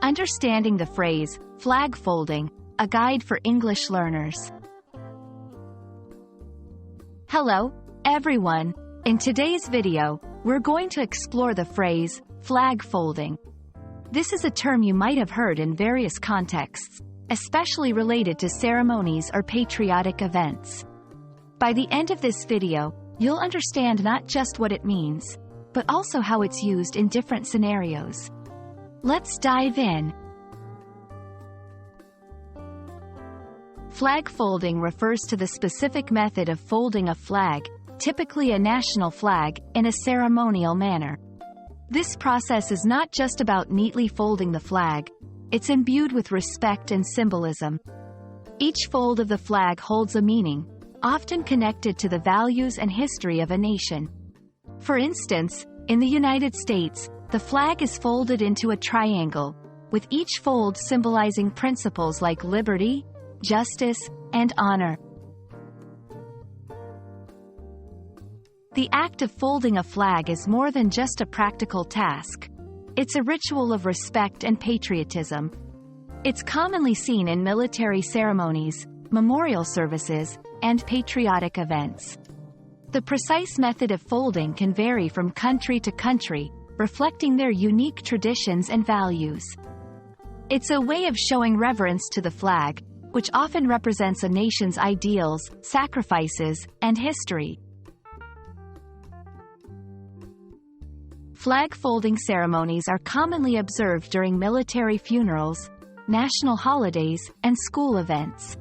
Understanding the phrase, flag folding, a guide for English learners. Hello, everyone. In today's video, we're going to explore the phrase, flag folding. This is a term you might have heard in various contexts, especially related to ceremonies or patriotic events. By the end of this video, you'll understand not just what it means, but also how it's used in different scenarios. Let's dive in. Flag folding refers to the specific method of folding a flag, typically a national flag, in a ceremonial manner. This process is not just about neatly folding the flag, it's imbued with respect and symbolism. Each fold of the flag holds a meaning, often connected to the values and history of a nation. For instance, in the United States, the flag is folded into a triangle, with each fold symbolizing principles like liberty, justice, and honor. The act of folding a flag is more than just a practical task. It's a ritual of respect and patriotism. It's commonly seen in military ceremonies, memorial services, and patriotic events. The precise method of folding can vary from country to country, reflecting their unique traditions and values. It's a way of showing reverence to the flag, which often represents a nation's ideals, sacrifices, and history. Flag folding ceremonies are commonly observed during military funerals, national holidays, and school events.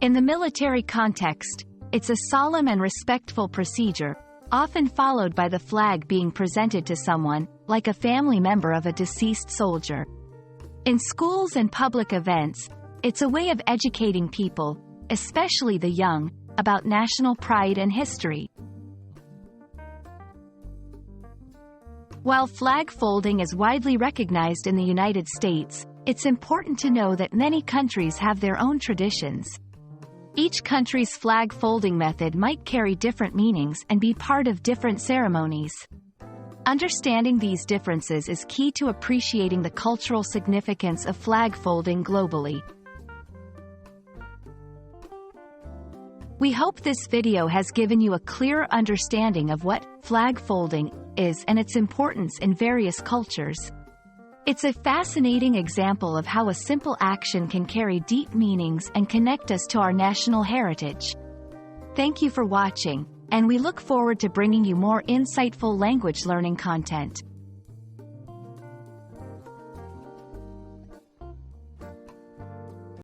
In the military context, it's a solemn and respectful procedure, often followed by the flag being presented to someone, like a family member of a deceased soldier. In schools and public events, it's a way of educating people, especially the young, about national pride and history. While flag folding is widely recognized in the United States, it's important to know that many countries have their own traditions. Each country's flag folding method might carry different meanings and be part of different ceremonies. Understanding these differences is key to appreciating the cultural significance of flag folding globally. We hope this video has given you a clearer understanding of what flag folding is and its importance in various cultures. It's a fascinating example of how a simple action can carry deep meanings and connect us to our national heritage. Thank you for watching, and we look forward to bringing you more insightful language learning content.